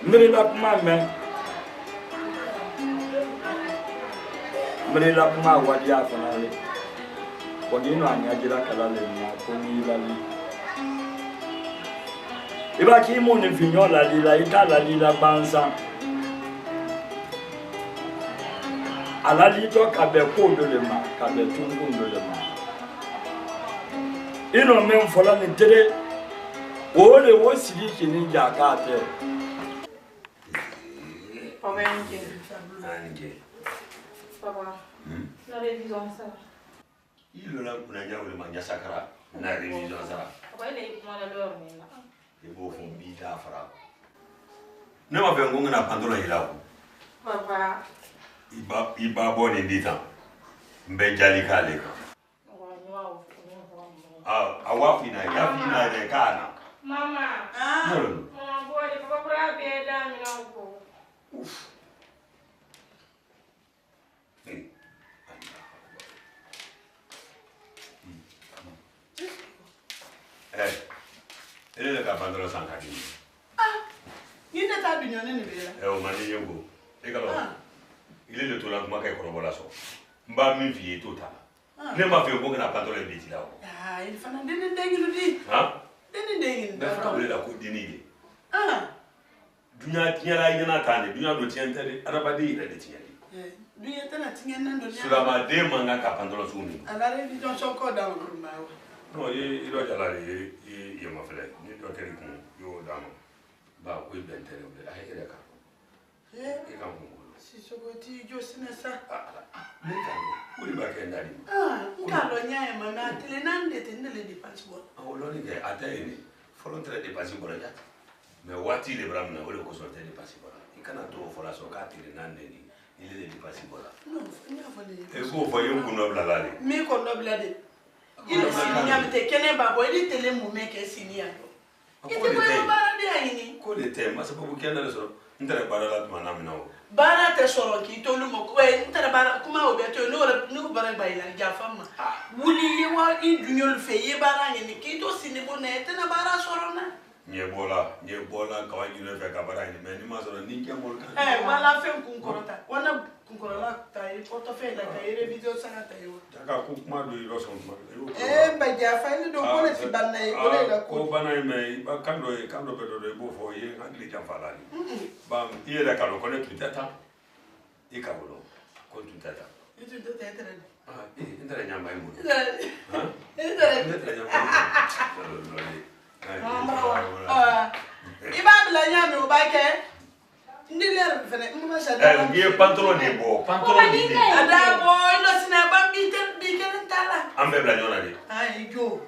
Mrila kuma men. Mrila kuma wadi afanale. Wadi no anyajira kalale na koni lali. Iba ki mo ni vinyo lali ita lali la bansa. Alali to kabe kodo le ma, kabe tungundo le ma. Ino men fola ni tere. Ole wo siriki ni jakate. Papa Ange. Papa. La révision ça. Il le a le manga sacra. La révision ça. Papa il est mal à l'heure mais là. Il faut fond bita fra. Ne ma fait ngonga na pandola ila. Papa. Iba boni bita. Mbe jali kale. Awafi na ya fina de kana. Mama. Mama boy, papa bra be da mi na ko. Uf. Elle est capable de s'en cacher. Il n'est pas bien, il est au Maniego. Il est le tour de ma corroboration. Mba mi vie total. Ne m'a fait aucun pantalon de bêtise là. Ah, il faut un dîner d'aigle. Hein? Dîner d'aigle. Il la coup dîner. Ah. Dunia tiara yana tane, dunia do tienta de arabadi ila de tiari. Dunia tana tiena ndo. Sura ma de manga ka pantalon suni. Ala révision soko down kumawa. No, il doit y aller, il m'a fait. Il doit aller con yo damo. Ba ko bentere be ay ere ka. E ka ko. Si sokoti jo sinasa. Ne ka ko li ba ke ndali. Ngalo nyaye mama tele nande tenele di passport. O lo ni ke atayini. Volontaire de passport ya. Mais wati le bram na o le ko so tele passport. Ikana to fola so ka tele nande ni. Il est de passport. Non, nya fole. E ko fo yum ko no bla lale. Mi ko no bla de. Il signe te kene babo il tele mu meke signe ando. Ite ko bara de ayini. Ko de te ma sababu kenda le so. Ndere bara la tuma na mina o. Bara te soro ki to lu mo ko ndere bara kuma o be to no bara ba ila ja fama. Wuli ye wa in junior fe ye bara ni ki to signe bo na ete na bara soro na. Nye bola ka wa junior fe ka bara ni me ni ma soro ni ke mol kan. Wala fe kunkorota. Wana kunkorota ta e porto fe la ta e revision sana ta yo. Taka ku kuma do iro so ma. Ba ja fa ni do ko le ti banna e ko le da ko bana me ba kando be do bo fo ye ngli jam fala ni. Ba ie da kalo ko ne tu tata. E ka bolo. Ko tu tata. E tu tata e tere. Ndere nyamba imu. Iba bila nyame o ba ke ndile fene mma shada ngie pantalon de bo pantalon de ada bo ilo sina ba bi ke ntala ambe bla nyona de ai jo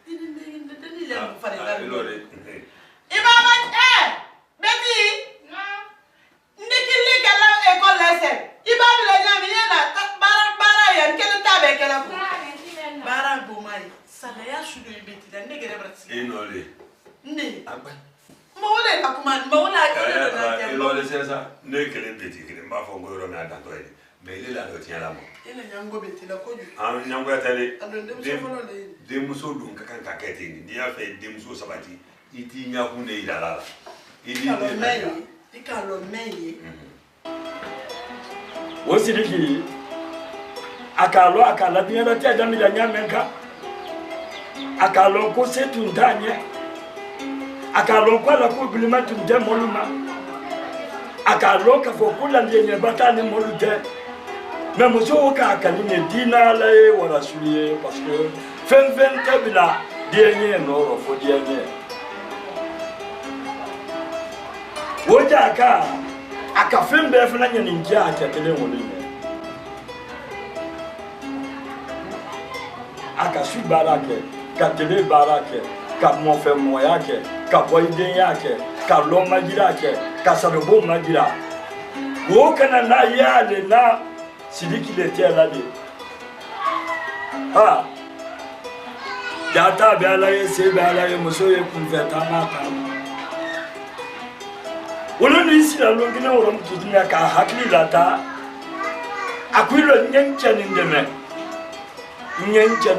ndile le fare la ilo de iba ba beti ndikili kala école lese iba bila nyame yana bara ya kele tabe kala ko bara bo mai sala ya shudo beti da negere brasi inole ndi agba mawole ka kuma mawole akele na ilo le sesa ne kele beti kele mba fo ngoro me adanto ele me ile la do tiala mo ile nyango beti la koju nyango ya tele de muso dun ka kan ka kete ni dia fe de muso sabati iti nya ku ne ila la ili ni ikalo meyi Wosiriki akala biara te adami la nyamenka akalo ko setu ndanye akalo kwa la ko bilima tunde moluma akalo ka fo kula nyenye batani molute mais muso ka akali ne dina la e wala suliye parce que fen tabila dienye no ro fo dienye woja aka fen be fana nyani ngia atetele wole aka su barake ka tele barake ka mofe moyake ka boyden yake ka loma jirake ka sadobo majira wo kana na yale na sidiki le tela de data be ala ye se be ala ye muso ye kunfeta mata wolo ni sira longina woro mtunya ka hakili lata akwilo nyencha ni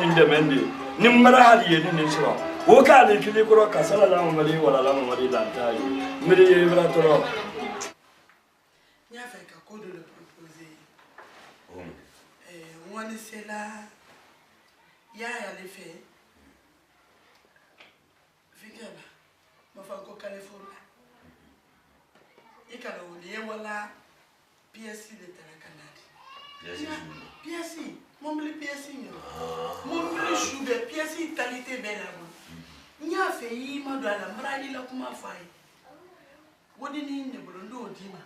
ndeme ndi ni mara hali ye ni sira Woka le kili koro kasala la mamali wala la mamali lantai. Mire yebra toro. Nya fait ka ko de le proposer. On c'est là. Ya le fait. Fikela. Ma fa ko Californie. Ikala wole wala PSC de tala Canada. PSC, mon blé PSC. Mon blé choube PSC qualité belle là. Nya fait yi ma do la mrali la kuma fay. Wodi ni ne bolondo dima.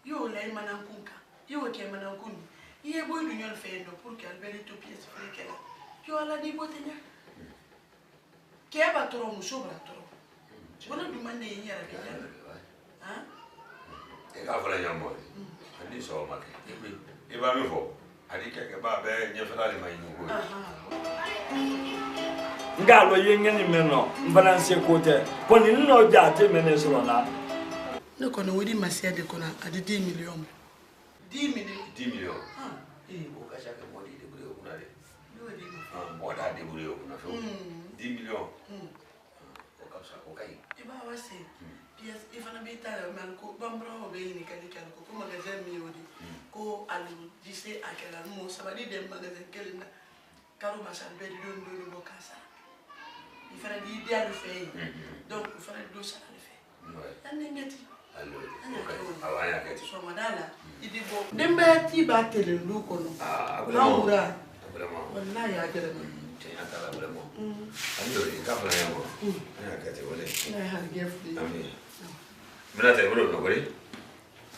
Yo la manankunka. Yo ke manankuni. Iye boy du ñol fe ndo pour que albeli to PSC fekela. Yo ala di botenya. Ke ba toro muso bra toro. Wala du mande yi yara ke jalo. Hein? E ka fala nyambo. Ani so make. E ba mi fo. Ani ke ba be nyefala le mai ngo. Ngalo yengeni meno mbalanse kote. Poni no jate meneso na. Ne kono wodi masia de kona adi 10 millions. 10 millions. 10 millions. O ka shaka modi de bure o na de. No di. Moda de bure o na fo. 10 millions. O ka sa o kai. E ba wa se. Yes, if an bita man ko bambra o be ni kali kali ko magasin mi wodi. Ko alu dise akela mo sabadi de magasin kelina. Karo masal be di don do bo kasa. Il fallait dire le fait. Donc il fallait deux ça le fait. On est net. Allo. Awaya kati. So madala. Idi bo. Demba ti ba tele lu kono. Laura. Vraiment. Wallahi ya gere ma. Tiens à la vraiment. Allo, il ka fala yamo. Ya kati wole. Na ha gefu. Amin. Mina te bro no gori.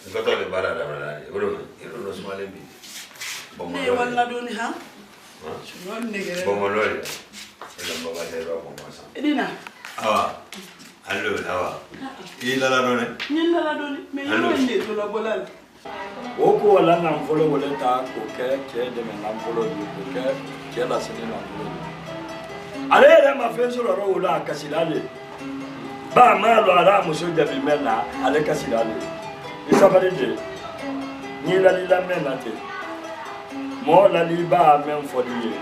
Ngoto le bara da bara. Bro, iro no smale bi. Ne walla doni ha? Non ne gere. Bomolole. Edina. Awa. Allo, awa. Ila la done. Ni la doni. Me yo ne to la bolal. Oko wala na mfolo wole ta ko ke de na mfolo ko ke la sini na mfolo. Ale ma fenso ro wala kasilale. Ba ma lo ara muso de bi mena ale kasilale. Isabari de. Ni la mena te. Mo la li ba men fodi.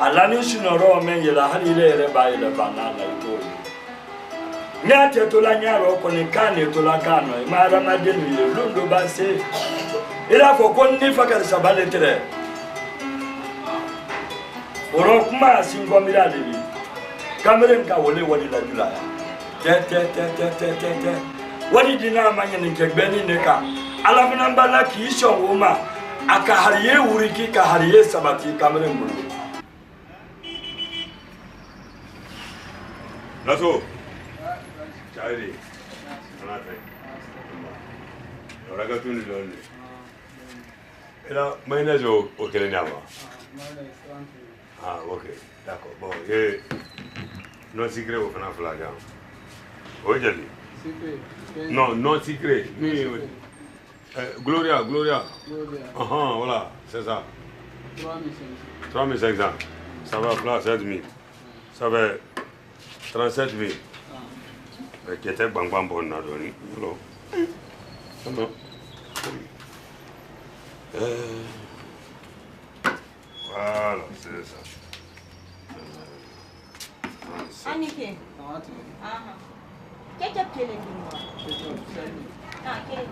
Alani sinoro men yela halile ere ba ile banana ito. Nyate to la nyaro ko ni kane to la kano mara madeni le lundo base. Ila ko konni fakar sabale tere. Oro kuma singo mirade bi. Kamere nka wole woni la jula ya. Te. Wadi dina manya ni kegbeni neka. Ala finamba la ki shongoma aka hariye wuriki ka hariye sabati kamere mbulu. Lasso. Charlie. Anate. Ora que tu ni donne. Era mayonnaise au Kenya. Ah, OK. D'accord. Bon, et non secret au fana flaga. Ojali. Secret. Non secret. Mais Gloria. Voilà, c'est ça. 3500. Ça va faire 7000. Ça va 37 000. Qui était bon na doni. Hello. Voilà, c'est ça. Anike. Aha. Ketchup kele ndimo. Ah, kele.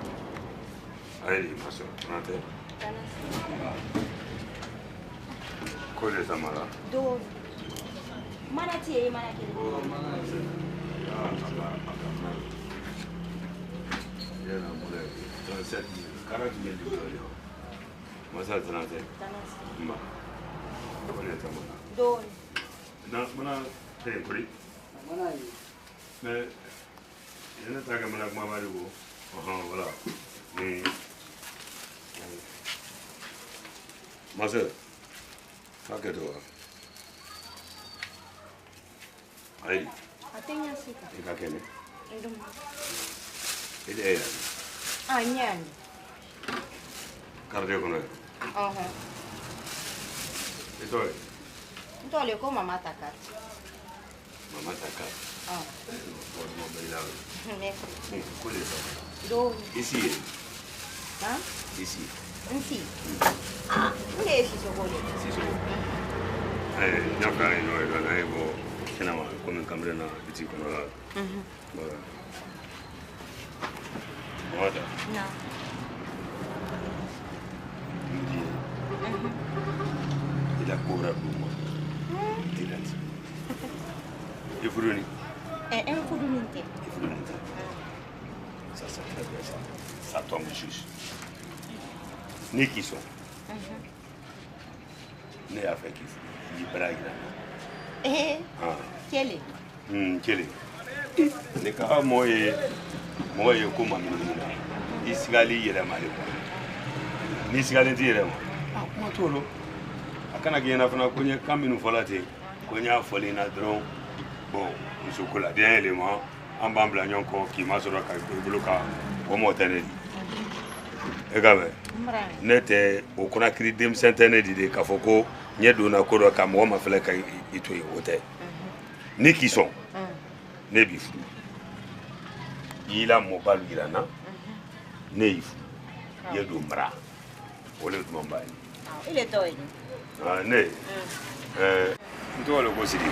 Allez, ma soeur, Nate. Quoi les amara? Do. Mana tie mana kele. Oh, mana. Il y a un modèle 37 000, 40 000 $. Moi, ça, 37. Ma. Do. Non, mana, c'est un prix. Mais, il y a un truc que je vais voilà. Ma soeur, ça que toi. Allez. Atenya sika. Ika kene. Ndum. Ile ya. Ah, nyani. Karde kono. Aha. Ito. Ntole ko mama takati. Mama takati. Ah. Por mo bela. Merci. Kule ça. Do. Ici. Hein? Ici. Nsi. Ule shi sokole. Si so. Nyaka ino ega na ebo. kena ma comme cambre na petit comme là voilà voilà non il a couvert pour moi direct il faut donner un coup de minute ça c'est très bien ça tombe juste ni qui sont ne a fait qu'il faut il braille là quel est quel est ne ka moye ko mami ni isigali yele mali ko ni isigali ti yele ma tolo akana gena fana ko nye kaminu folate ko nya folina dron bon musokola bien élément en bambla nyonko ki masoro ka buluka ko motene e gabe nete o kuna kiri dem sentene di ka foko nye dona ko do ka mo ma fele ka itoyi wote ni qui sont ne bifu ila mo balu irana ne ifu ye do mra wole do mba il est toy ne ndo lo ko sidi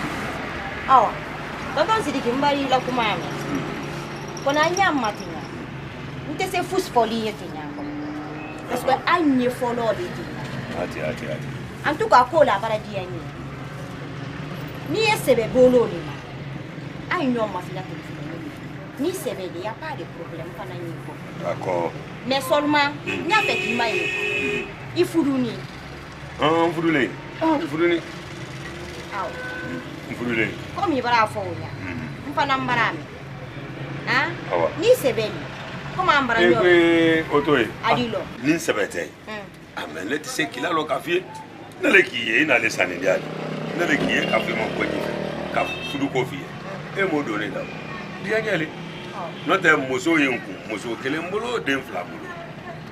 awa baba sidi kimbali la kumama kona nyama tinya nte se fusfoli yetinya parce que anye folo de tinya ati en tout cas ko la bara di anye ni sebe bolo ni ay no ma fila ni sebe il y a pas de problème pas na niveau d'accord mais seulement nya fait ki maye ifuruni fudule fuduni aw fudule comme il bara fo nya mpana mbarame hein awa ni sebe comment ambara yo otoy adilo ni sebete amene ti se kila lo kafie na le kiye na le sanedial na le kiye kafie mo ko ni ka fudu ko fie e mo do ne da dia nyele no te muso yenku muso kele mbolo de inflamulo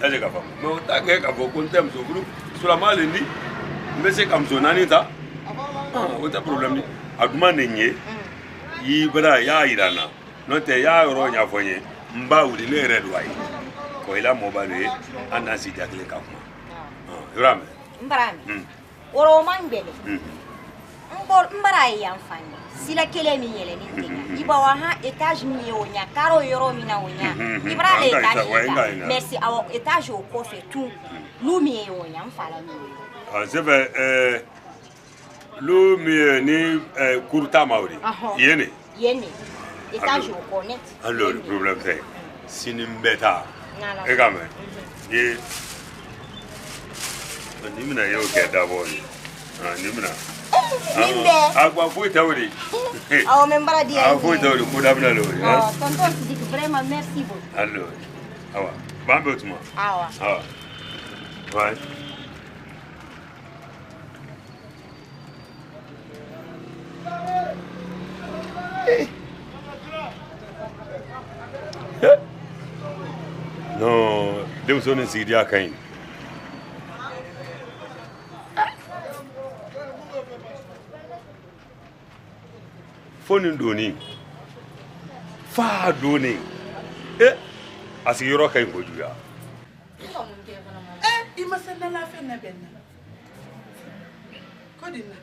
aje ka fam no ta ke ka ko kontem so group sura male ni mbese kam so nani ta o ta problem ni aduma ne nye yi bra ya irana no te ya ro nya fonye mba wuli ne red wai ko ila mo bare anasi jakle ka kuma rame mbarame oro mangele mbara yamfani sila kele mi yele ni tinya ibawa ha etage mi yonya karo yoro mi na wonya ibra le etage merci awo etage o ko fe tout lu mi yonya mfala mi c'est vrai lu mi ni kurta mauri yene etage o ko net alors le problème c'est sinimbeta egame ye nimina yo ke d'abord nimina agua foi tawri aw membara di ah foi tawri ko dabna lo tonton Sidik vraiment merci beaucoup alors awa bambe otuma awa ouais non deus sono sidi akain foni doni fa doni asigi yoro kay ko juya imasana la fena benna kodina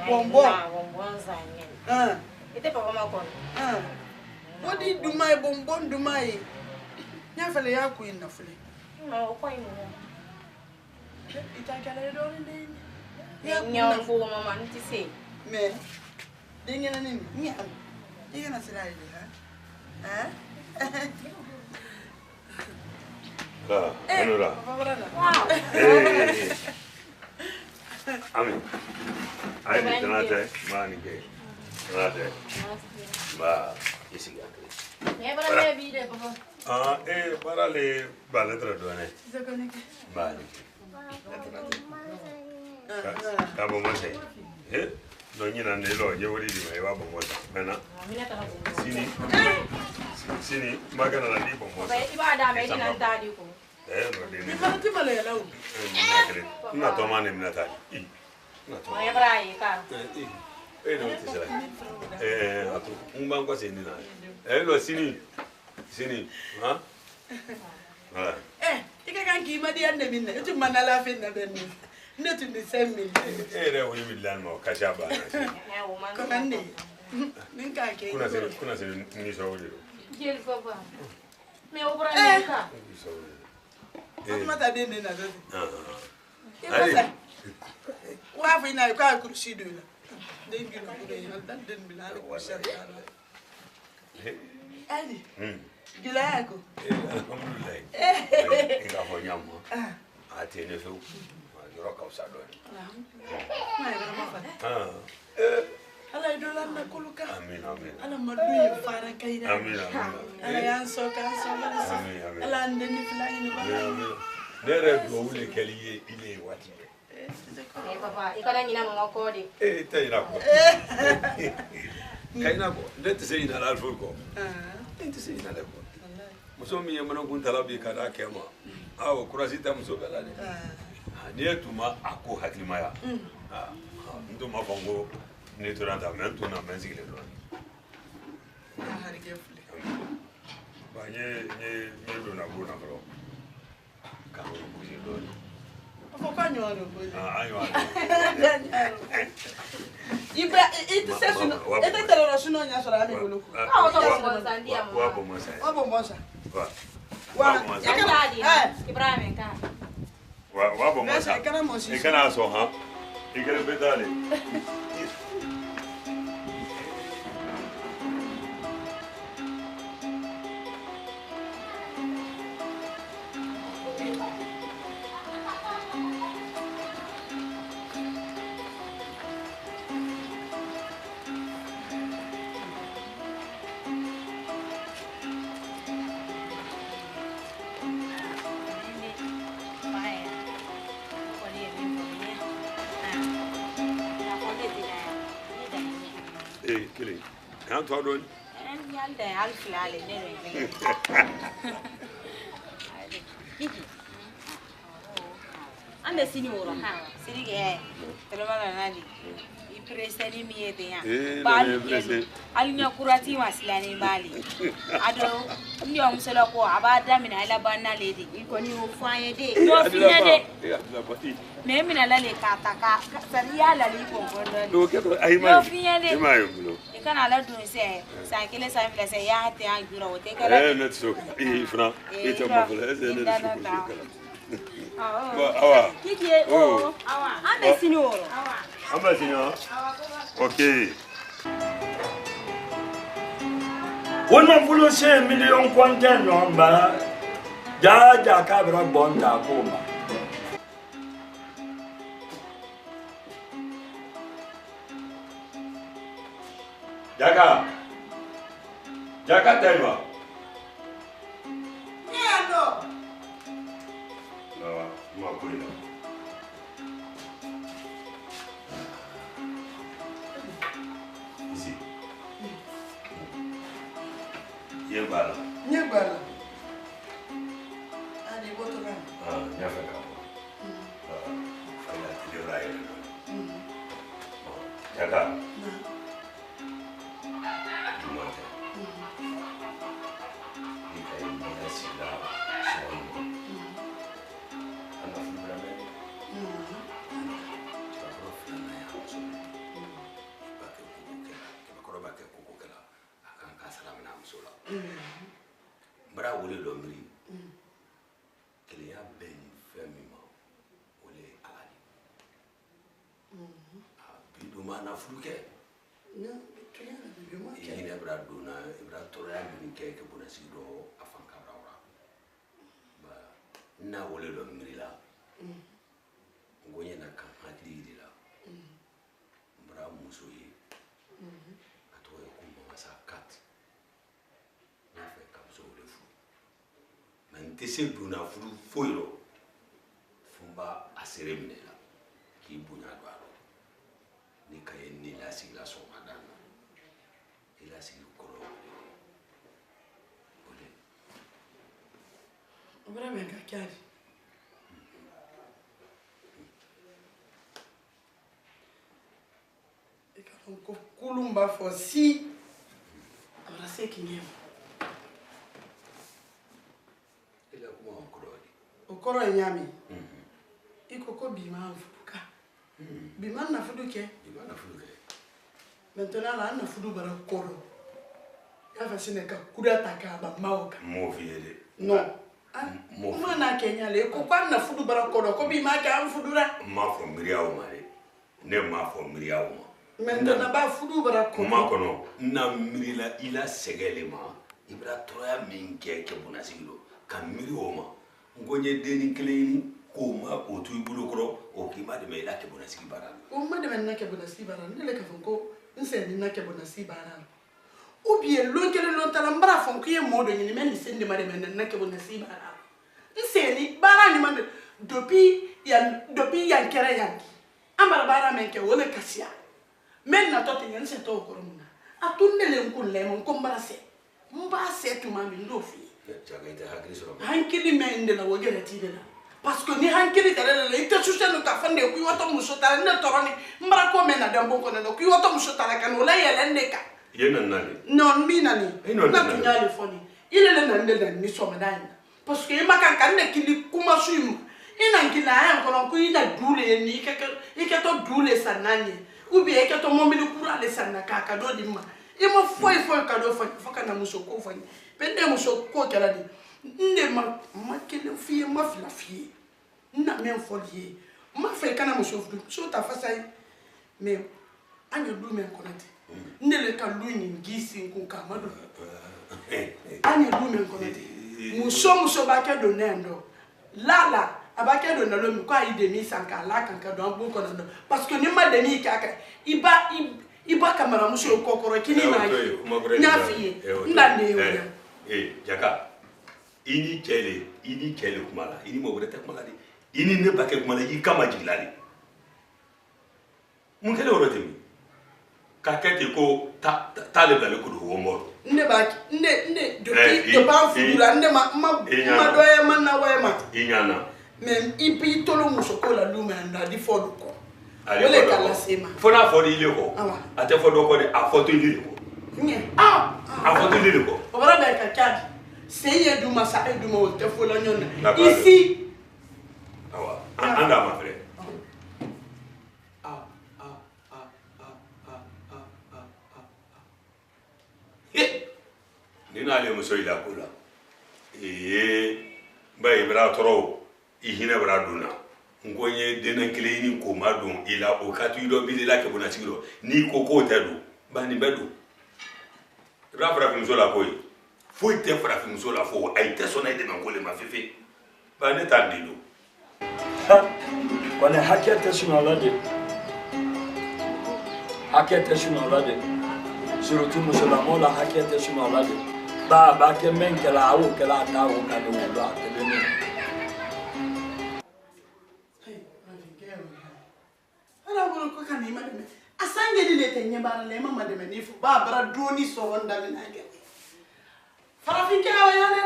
bombo zanye ite papa makon wodi dumai bombo dumai nya fele ya ku ina fele no ko imo ita kala do ni ya nya fo mama nti se me dingena nini nya dingena sira ile ha Allora. Wow. Amen. Ai tornate, mani che. Tornate. Ma isi gatti. Para le vide papà. Para le balle tra due. Mani. Cabo mo sei. Non gliene hanno lo, io volevo dire, va buono. Bene. Sini, magana la di buono. Iba da me di nantadi ko. No, mi farati male la u una domani mi natali Ma è brai ka. Non ti sai. Tu un banco sini na. Lo sini, ika kan ki ma di ande minne tu manala fenna benni Ne tu ne sais mais. Eh oui bilan mo kashaba. Comment ne? Ninka ke. Kuna se ni so wole. Jeli papa. Mais au bras neka. Mama ta den na do. Allez. Wa fa ina ka kursi do na. Dai bi no ko ya dan den bi la ko sha ta. Ali. Gila yako. Alhamdulillah. Inga fo nyamo. Atene so. Joro ka usado. Ma ya ma fa. Ala idola na kuluka. Amin amin. Ala madu fara kaina. Amin amin. Ala yan so kan so la. Amin amin. Ala ndeni fulani ni ba. Amin. Dere do wule keliye ile wati. Papa, ikana nyina mo ko de. Tayina ko. Kayina ko. Ndete se ina la fulko. Ndete se ina la ko. Muso mi yamana kun talabi kada kema. Awo kurasita muso bela de. Ni etuma ako hakimaya. Ndo mafango ni turanta men tuna menzile do. Harige fule. Ba nye do na bona bro. Ka ko buji do. Fo kwa nyoro bo. Ayo. Ibra itu session. Eta tele sino nya sora mi bolo. Ah, o to mo sandia mo. Wa bo mo sai. Wa bo mosa. Wa Ibrahim ka. Wa bo mo sai. Ikana so ha. Ikana betale. Kili. Kan to don. En yalda alfilale ne ne. Ande sini woro ha. Sini ge. Telo mala nani. Ipreseni mi yete ya. Bali. Alinya kurati wasilani bali. Ado ndio msela ko abada mina ala banna lady. Iko ni ofanye de. No finya de. Me mina lale kataka. Sariya lale ko ngondo. Do ke to ai mai. No finya de. Ai mai ngulo. Kana la dun se sa kele sa mfla se ya hate an jura wote kala Net so. Fra. Ita mo fla se ne so. Awa. Kiki o. Awa. Ande signoro. Awa. Amba signor. OK. Wona fulo se million content nomba. Ja kabra bonda koma. Jaka telma. Niano. No, ma kuila. Ici. Yebala. Nyebala. Adi botola. Nyafa ka. Fala tilo rayo. Jaka. Bra wole do mri. Kele ya ben femi ma. Wole alani. Bidu mana fruke. No, tuya na bidu ma. Ine bra do na bra toro ya min ke bona sido afan kabra ora. Ba na wole do mri la. Ngoye na kan hadiri la. Bra muso yi. Atoye ko mama sa kat. Tese duna furu foiro fumba asere minela ki bunya dwaro ni kaye ni la sigla so madana ila sigla koro ole Obra me kakari. Eka ko kulumba fo si abra se kinyema. ila kuma okoro Okoro nyami. Iko ko bi ma Biman na fudu ke. Maintenant là na fudu bara koro. Ya fa sine ka kuda ta ka ba maoka. Mo fiede. Non. Mo na Kenya le ko kwa na fudu bara koro ko bi ma ka am fudura. Ma fo miriawo mare. Ne ma fo miriawo. Maintenant ba fudu bara koro. Ma kono na mirila ila segelema. Ibra troya minke ke bonasigilo. Ka miriwo ma. Ngonye deni kleni ko ma o tu ibulo kro o ki ma de me ila ke bonasigi bara. O ma de me na ke bonasigi bara. Ndele ka fonko nse ni na ke bonasigi bara. Ou bien l'on kele l'on tala mbara fonko ye modo ni men nse de ma de me na ke bonasigi bara. Nse ni bara ni man depuis yan kere yan. Ambara bara men ke wole kasia. Men na tote yan se to ko muna. Atunde le nkulle mon ko mbara se. Mba se tu ma mi ndo fi. Hankili mende la wogere tidela parce que ni hankili tare la ite susenu ka fande ku yoto musota ne toroni mbara ko mena dambo ko no ku yoto musota la kan wala yele ndeka yena nani non mi nani na tunyale foni ile le nande la ni so madani parce que maka kan ne kili kuma suim ina nkila ya ko ku ina dule ni ke to dule sananye ubi e ke to momili kura le sanaka ka do dimma e mo foi ka do fa na musoko fani pende musoko kala di nde ma kele fie ma fila fie na men folie ma fe kana musofu so ta fasai me anya du men konati nde le ka lu ni ngisi nku ka madu anya du men konati muso ba ke do nendo lala abake do na lo mi ko ayi de mi sanka la kan ka do ambu ko no parce que ni ma de mi ka iba kamera muso kokoro kini na nya fie nda ne Jaka ini kele kumala ini mo greta kumala di ini ne bake kumala yi kama jilali mun kele orotimi ka kete ko tale bale ko do mo nde de ba fudura nde ma doya man na way ma inyana même ipi tolo muso ko la luma nda di fodu ko wole kala sema fona fodi ile ko ate fodo ko de a foto ile ko a foto ile ko ora be ka kadi seye duma sa eduma o te fo la nyonna ici awa anda ma frère nina ale muso ila kula ba ibra toro ihina bra duna ngonye denen kleni ko madon ila o katu do bilila ke bona sigiro ni ko tadu bani bedu rafra muso la koy foi te fra muso la fo ay te sona de man ko le ma fefe bani tandido kone hakete sunalade surtout muso la mola hakete sunalade ba ke men ke la o ke la ta o ka do la te de ni ala bolo ko kan ima de asange di le te nyabara le mama de ni fu ba bara doni so wonda mi na ge farafin ke awaya ne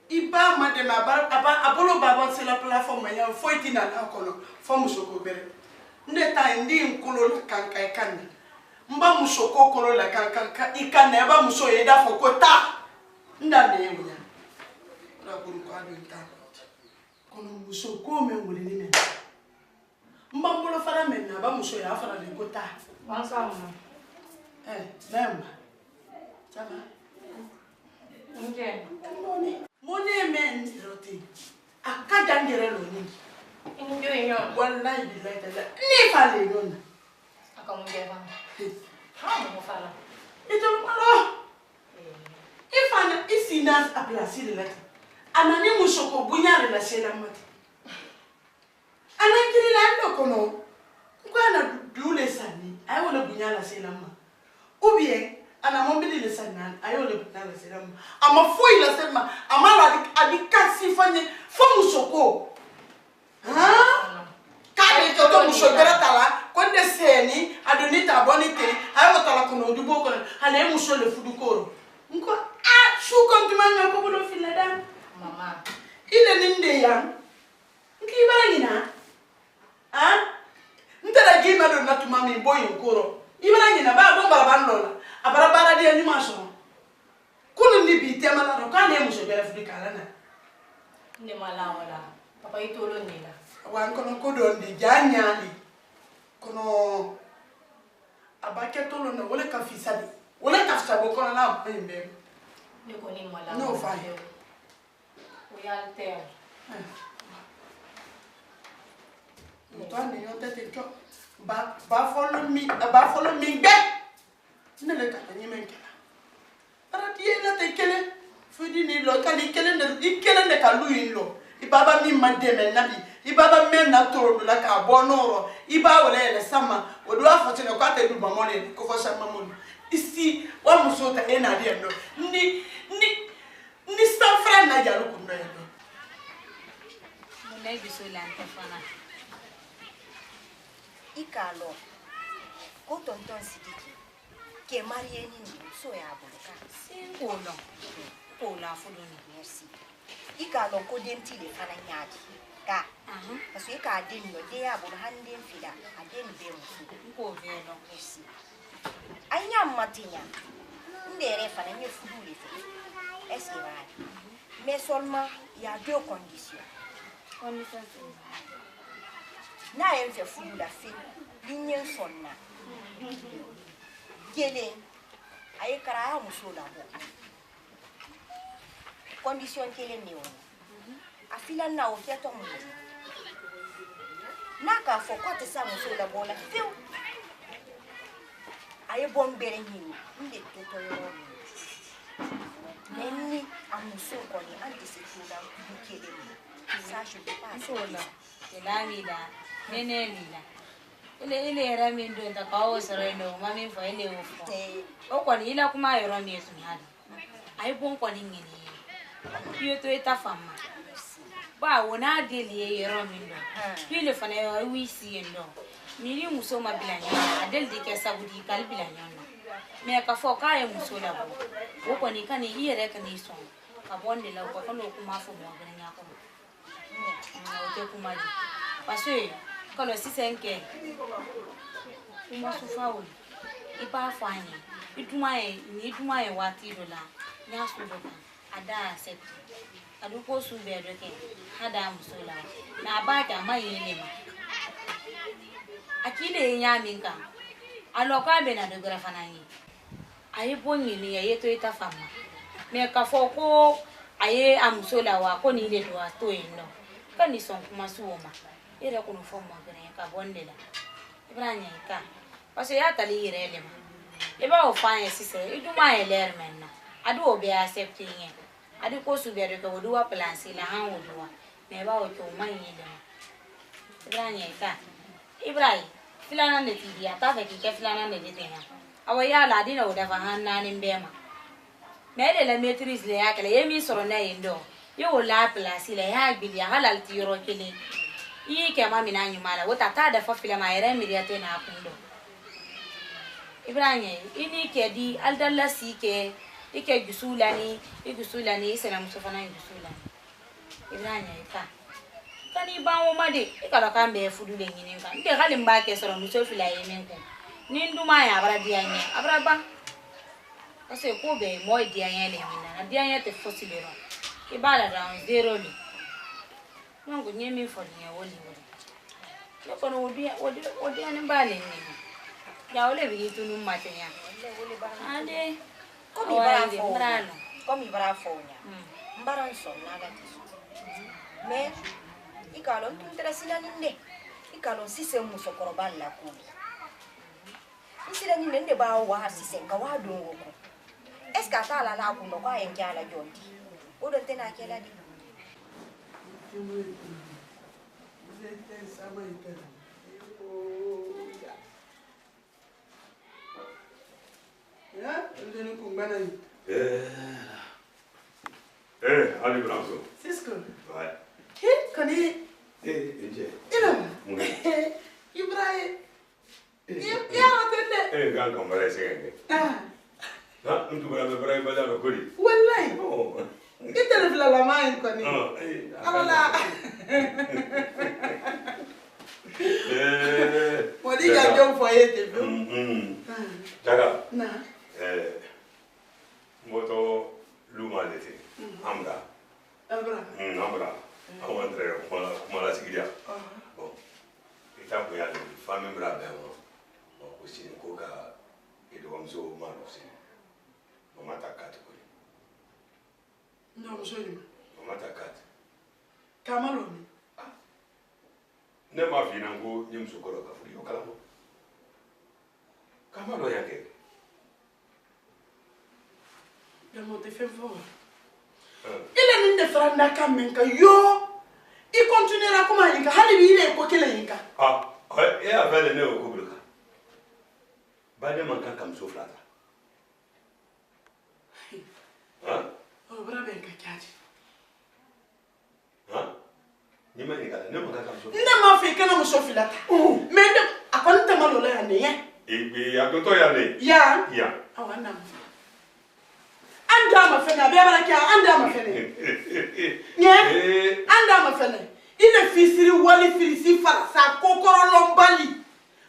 iba ma de ma ba apolo baba c'est la plateforme ya foi tina na kono fo musoko bere ndeta ndi nkulo la kankai kan mba musoko kono la kanka ikana ba muso yeda fo ko ta nda ne yunya ra buru ko adu ta kono musoko me ngoli ni me mba mbolo fara me na ba muso ya fara le ko ta Ensemble. Même. Ça va? Ok. Mon aimé, Roti. A Kadangere Loni. Ini jo inyo. Wallahi billahi ta'ala. Ni fale non. Aka mo geva. Ha mo fala. Ito malo. Ifana isina a place de lettre. Anani musoko bunyare la sela mati. Anakiri la ndo kono. Kwa na dule sani. Ayo le bunyala sela ma. Ou bien ana mombili le sani ayo le bunyala sela ma. Ama foi la sela ma. Ama la adikasi fanye fo musoko. Ha? Kali toto musogera tala konde seni adonita bonite ayo tala kono dubo kono ale muso le fudukoro. Nko shu kontumanya ko bodo filada. Mama. Ile ninde ya. Nki barangina. Ha? Ntara gima do natumami boy nkoro. Ibarangina ba bomba bandola. Abarabara dia ni maso. Kunu ni bi tema na ro kale musogera fudukala na. Ni mala wala. Papa itolo nila. wan kono ko don di janyali kono abaketo lo na wole ka fisadi wole ka sabo kono na ko imbe ni ko ni mala no fa he o yalte Antoine, yo tete cho ba follow me back. Ne le ka ni men kala. Ara ti na te kele. Fudi ni lo ka ni kele ne ka lu yin lo. Ibaba mi ma de men nabi. Ibaba men na toro la ka bonoro. Iba wala le sama. O do afo te ne ko ate du mamole ko fo sama mo. Ici, wa musota ena de no. Ni sa fra na jaru ko no. mo lay bisu lan te fana Ikalo, ko tonton Sidiki, ke marié ni so ya boloka. singolo ko la fudu ni Merci. Ikalo ko denti le fana nyaadi. Ka. Parce que ka den no de ya bolo handen fida, aden be mu. ko velo Merci. Anya matinya. Ndere fana me fudu le fe. Est-ce que va? Mais seulement il y a deux conditions. on ni fa Na yen fe fudu la fe. Linyen sonna. Gele. Aye kara muso la bo. Condition kele ni o. Afila na o keto mu. Na ka fo ko te sa muso la bo la fiu. Aye bon bere ni. Nde toto yo. Nenni amuso ko ni anti se tula kele ni. Ça je peux pas. sola elani la nene lila ile era min do ta kawo sare no mami fa ile o fo o ko ni ila kuma yoro ni esu hali ai bon ko ni ngini yo to eta fama ba wona de le yoro min do ile fa na yo wi si endo ni ni muso ma bilanya adel de ke sabudi kal bilanya no me ka fo ka e muso la bo o ko ni kan ni yere kan ni so ka bonde la ko no kuma fo mo bilanya ko ote kumaji parce que le sisenke kuma sufawo ipa fanye ituma e wati dola nya su doka ada accept adu ko su be doke hada musola na ba ta mai ne ma akile nya minka aloka be na de grafana yi ayi bonyi ni ye to ita fama me ka foko aye amusola wa ko ni le do ato eno kan ni son kuma suoma ire ko no fomo gere ka bonde la ibranya ka parce ya tali ire le ma e ba o fa yen sise iduma e ler menna adu obi accept yen adu ko su be de ko do wa place la han wo do wa me ba o ko man yin le ibranya ka ibrahim filana ne ti ya ta fe ki ke filana ne de ten awa ya la dina o da fa han na ni mbema me de la maîtrise le ya kala yemi soro na yindo yo la place la ya bilia halal ti yoro kele yi ke ma mina nyumala wota ta da fa fila ma yere miriate na akundo ibrahim ini ke di aldalla sike ike gusulani isela musofana gusulani ibrahim ka kani ba wo made ikala kan be fudu le ngine kan de halin ba ke soro musofila yemen ko ni nduma ya abra dianye abra ba parce ko be mo dianye le mina dianye te fosilero ibala down zero ni mangu nyemi fo ni woni yo kono odi ani bale ni ya ole bi tunu matenya ande komi bara fo nya mbaran so na ga ti me ikalo tuntrasila ninde ikalo sise musokoro balla ko isila ni nende ba wa sise ka wa dongo ko eska tala la ko no ka en kyala jonti o don tena kela di Ali Branco. Cisco. Ouais. Kani. Inje. Ila. Ibrahim. Ya atende. Gan kamera sengenge. Ha, untu bana Ibrahim bala no kuri. Wallahi. Oh. Ita le fila la main kani. Abala. Modi ga jom foyer te bu. Daga. Na. Moto luma lete. Amra. Abra. Amra. On va entrer, on va la sécurité. Bon, et tant qu'il y a des femmes, même là, aussi, il y a des hommes au mal aussi. On m'a attaqué. Non, je ne On m'a attaqué. Kamalo. Ne m'a vu un go, je me suis collé au café au calamo. Kamalo y a que. Je m'en fait voir. Il est une des frères d'Akamenka. Yo! Il continuera comme un Inca. Halibi, il est quoi qu'il est Inca. Ah, et avec le nez au couple. Bade manquant comme souffle. Hein? Oh, bravo, Kaki. Hein? Ni ma ni kala, ne manquant comme souffle. Ne m'a fait qu'un homme sauf là. Mais à quoi tu m'as l'olé à néa? Et à tout y aller. Ya? Ya. Ah, on a. Anda ma fene, bien barakia, anda ma fene. Nye? Anda ma fene. Il est fisiri wali firisi farasa kokoro lombali.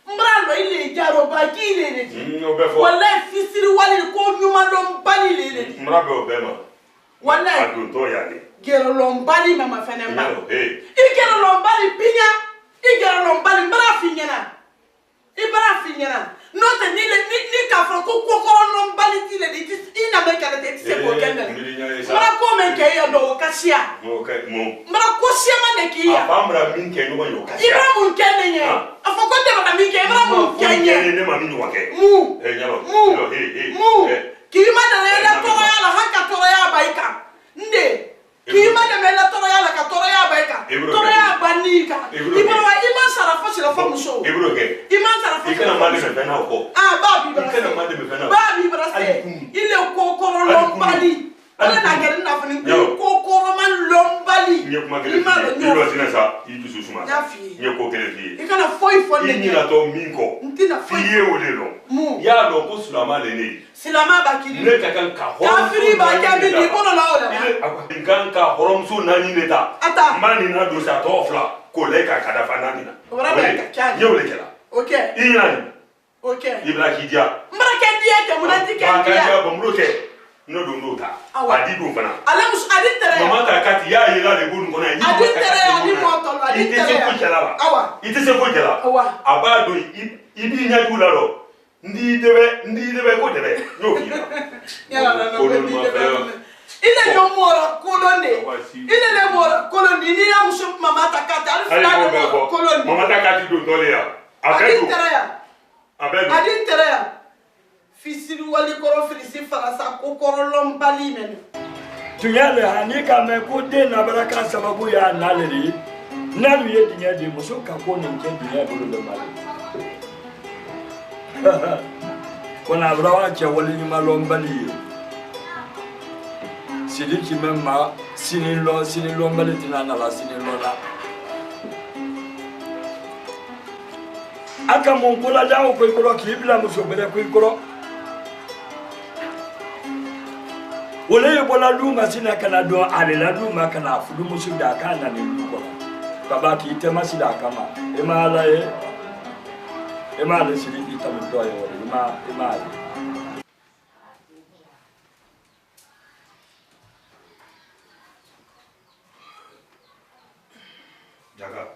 Mbralo il est jaroba qui il est dit. Wala fisiri wali ko nyuma lombali il est dit. Mbrabo bema. Wala. Adu to yale. Gero lombali mama fene mba. Hey. I gero lombali pinya. I gero lombali mbara finyana. I bara finyana. Note ni kafro ko kokoro lombali ti le dit. Ina be kala te se ko kenga. Mbara ko men ke yo do kasia. Okay, mo. Mbara ko sia man de ki ya. Afambra min ke no yo kasia. Ibrahim kenye. Afoko te ba mi ke Ibrahim kenye. Ne ma min wake. Mu. Eh nyalo. Mu. Hey. Mu. Kima da la toro ya la haka toro ya baika. Nde. Kima da la toro ya la ka toro ya baika. Toro ya banika. Ibrahim iman sarafa sila fa muso. Ibrahim. Iman sarafa. Ikana mali me fena ko. Ah babi bra. Ikana mali me fena. Babi bra se. Ile kokoro lombali. Ala na gari na fani kokoro man lombali. Nye kuma kele fi. Ilo sinasa, itu susuma. Nye ko kele fi. Ikana foi ne. Ni la to minko. Ntina foi. Fiye olelo. Mu. Ya lo ko sulama le ne. Silama bakiri. Ne ka kan ka horom. Kafiri ba ka bi ni kono la ola. Ile kan ka horom su nani ne ta. Ata. Mani na do sa to fla. Ko le ka kada fanani na. Ora ba ka kya. Ye ole kela. Okay. Iyani. Okay. Ibla kidia. Mbara ka dia ke munati ka dia. Ba ka ba ke. No do no ta. Adi do fana. Ala mus adi tere. Mama ta kati ya yela le bonu kona ni. Adi tere adi moto adi tere. Ite se ko kela ba. Awa. Ite se ko kela. Awa. Aba do ibi nya du la ro. Ndi debe ko debe. Yo fi. Ya la no ndi debe. Ile no mora kolone. Ile le mora kolone ni ya muso mama ta kati ali fula kolone. Mama ta kati do dole ya. Adi tere ya. Abedo. Adi tere ya. Fisiri wali koro firisi farasa kokoro lombali men. Tunyale hanika me ko de na baraka sababu ya naleli. Nalu ye dinya de muso ka ko nje dinya bolo lombali. Kona brawa che wali ni malombali. Sidiki memma sinilo mbali tinana la sinilo la. Aka mongola dawo ko ikoro kibla muso bele ko ikoro. Wole bola lunga sina kana do alela duma kana fudu musu da kana ne luko baba ki tema sida kama emala sidi tamu do yo emala Jaga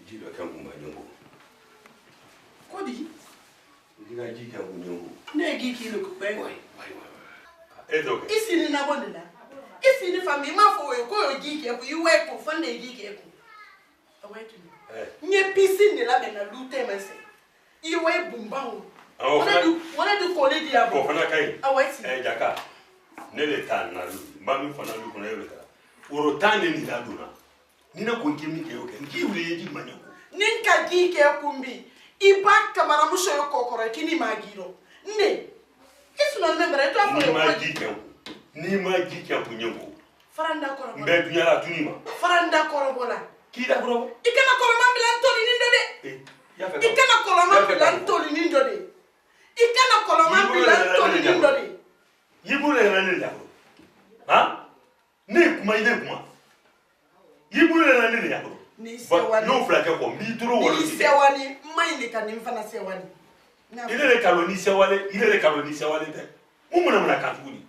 ji do kan kuma nyongo Kodi diga ji kan nyongo ne gi ki lo ko pe. Ezo ke Isi ni na bonda. Isi ni family ma fo ko yo gi ke ku iwe ko fande gi ke ku. Awaitu. Nye pisi ni la na lute mese. Iwe bumbawo. Wona du ko le dia ko fana kai Awaitu. Jaka ne le tan na lu mbami fana lu kuna yo ta oro tan ni da duna ni na ko ngimi ke yo ke ngi ule ji manyoko Ninka gi ke kumbi. Iba kamara muso yo kokoro kini magiro. Ne. Isu no membere to afo ni ma ji ke ku nyongo Faranda koro. mbe dunya la tunima Faranda koro bola. ki da bro Ikana koro mambila ntoli nindo de. ya fe Ikana koro mambila ntoli nindo de. Ikana koro mambila ntoli nindo de. yibule na ni da ha ne kuma ide kuma yibule na ni ya bro Ni sewani. no flake ko mi duro wolo Ni sewani mai ka ni mfana sewani. ile le kaloni sewale te mumuna kan tuguni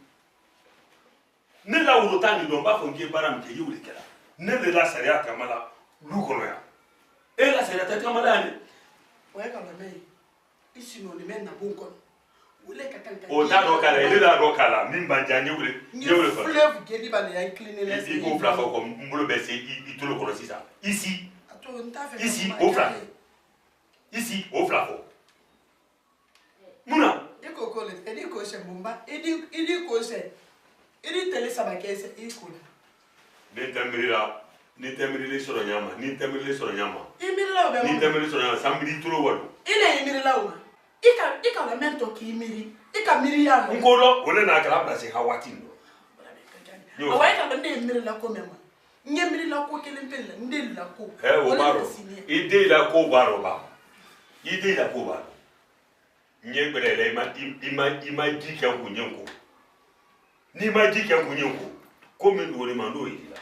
ne la wurota ni don b'a fɔ n k'i baara min kɛ i y'o de kɛra ne de la sariya kama la du kɔnɔ yan e la sariya tɛ kama la yan dɛ o ye ka lamɛn ye i sinɔni bɛ na bon kɔnɔ wele ka kan ka o t'a dɔn k'a la ne t'a dɔn k'a la min b'an diya n ye wele fɔ fleuve jeli bali ya incliné la i k'o fila fɔ ko n bolo bɛ se i tolo kɔrɔ sisan ici ici o fila ici o fila fɔ mun na i ko ko le edi ko sɛ bumba edi ko sɛ edi tele saba kɛ sɛ i ko la ne tɛ miiri la ni tɛ miiri sɔrɔ ɲama ni tɛ miiri sɔrɔ ɲama i miirila o bɛ ni tɛ miiri sɔrɔ ɲama san miiri tolo wa don i le i miirila o ma i ka lamɛn tɔ k'i miiri i ka miiri y'a n ko dɔ o ne n'a kɛra bila se ha waati nin dɔ awa i ka dɔn ne ye miirila ko mɛn ma n ye miirila ko kelen pe la n den la ko o b'a dɔn i den la ko b'a dɔn ba i den la ko b'a dɔn n ye gbɛrɛ la i ma ji kɛ kun ye ko n'i ma ji kɛ kun ye ko min dogo ne ma n'o ye la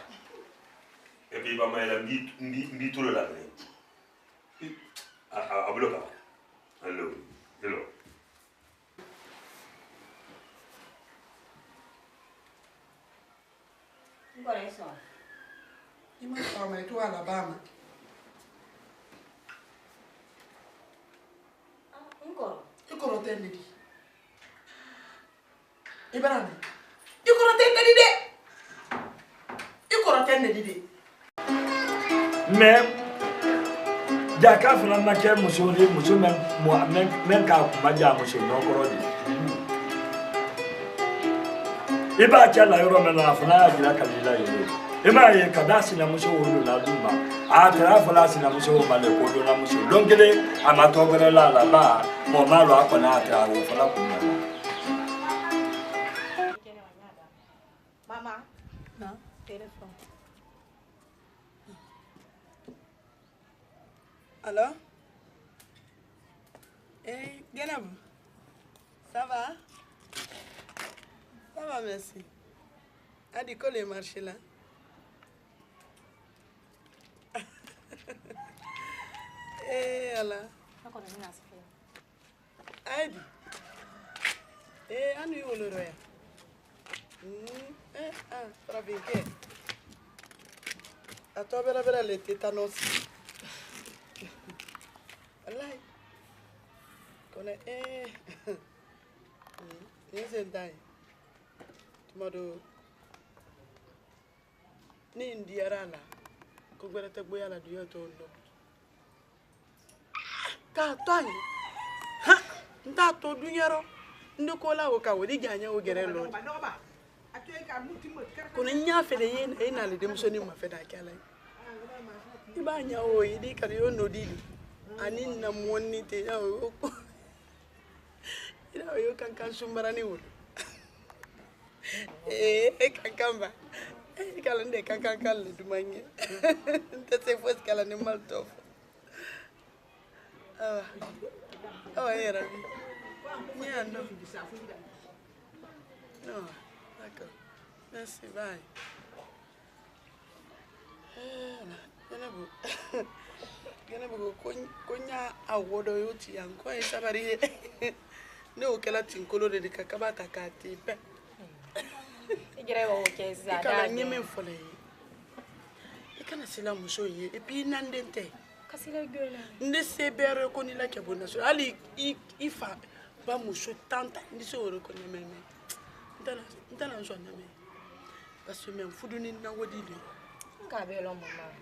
et puis i b'a ma yɛlɛ n b'i tolo la fɛnɛ a bolo kan hello hello i ma sɔn ma i to a la ba ma i kɔrɔ tɛ ne di i bɛna mɛn i kɔrɔ tɛ ne di dɛ i kɔrɔ tɛ ne di dɛ mais jaka fana ma kɛ muso ni muso mɛn k'a kuma diya muso nɔkɔrɔ de i b'a cɛ la yɔrɔ min na a fana y'a jira kalila ye i m'a ye ka da sinamuso wolola du ma a kɛra fɔla sinamuso ma le ko donna muso don kelen a ma tɔ wɛrɛ la la ba mɔ m'a lɔ a kɔni a kɛra o fana kun na Mama, no, téléphone. Alors? Eh, Guénab, ça va? Ça va, merci. Adi, quand les marchés là? Eh, Allah. Adi. Eh, anu yi wolo roya. Para bien que. A toi, bera le tétanos. Allah. Kone ni sentai. Tumado. Ni indiara la. Ko gbere te gboya la duyo to lo. Ka tani. Ha, nda to dunyaro. Ndo ko la o ka wodi ganya o gere lo. Kono nya fede yen e na le dem so ni ma fede akala. Iba nya o yidi ka yo no dili. Ani na moni te ya o. Ina yo kan sumbara ni wuro. Kankamba. Kala nde kankal le dumanye. Nta se fos kala ni mal tof. Era. Non. Non, d'accord. Merci, bye. Genebu konya awodo yoti yanko e sabari ne o kala tinkolo de kakabata kati pe. Igere wo keza da nyeme fole. Ikana sila muso ye et puis nandente. Kasila gola. Nde sebere ko ni la kebona so ali ifa ba muso tanta ndi so woro ko nyeme. Ntana so na me. Parce que même fuduni na wodi de. Ka be lo mama.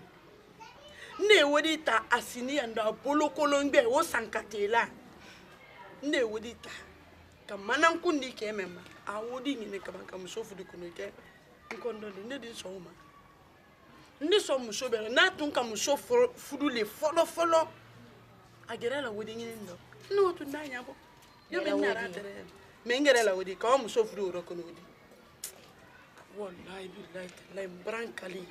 Ne wodi ta asini anda bolo kolongbe wo sankatela. Ne wodi ta. Ka manan kundi ke mema. A wodi ni ne ka muso fudu ko ne ke. Nkondo ne di so ma. Ndi so muso be na tun ka muso fudu le folo. Agera la wodi ni ndo. No tu ndanya bo. Yo be na ratere. Mengere la wodi ka muso fudu ro ko wodi. Wallahi billahi la brankali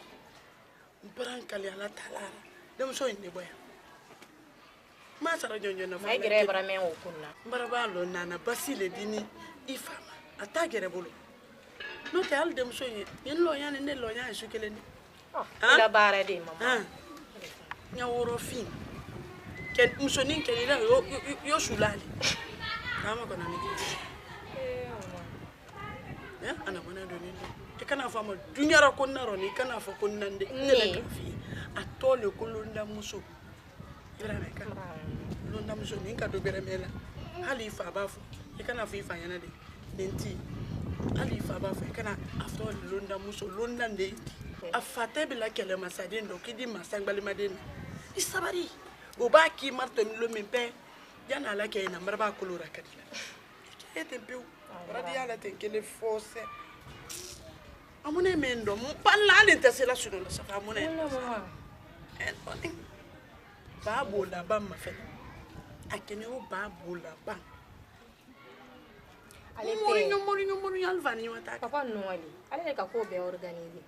ala taala dem so inde boya ma sara jonjo na ma gere bara men o kunna bara ba lo nana basile dini ifama ata gere bolo no te al dem so yin lo yan ne lo yan su kele ni la bara de mama nya woro fin ken musoni ken ila yo sulali kama kona ni ana mwana do ni e kana fa ma dunyara ko naro ni kana fa ko nande ne ka fi atole ko londa muso ira me ka londa muso ni ka do bere mela hali fa ba fu e kana fi fa yana de nenti hali fa ba fu e kana atole londa muso londa de afate bila kele masade ndo kidi masangbali maden isabari o ba ki marto mi lo mi pe yana la ke na marba kolora kadila ke tempe radio la te kele force amune mendo mpalla le tesela suno la safa amune babo la ba ma fe akene o babo la ba ale pe mori alvani wata papa no ali ale ka ko be organiser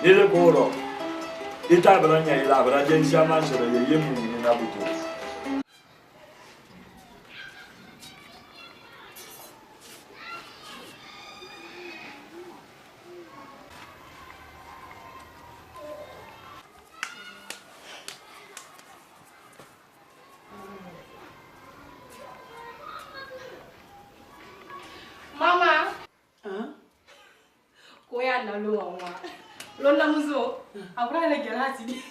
ni le koro ita branya ila brajen shama shara yemu ni na buto Mama. Koya na lo wa. Lo na muzo. Abra le gelati di.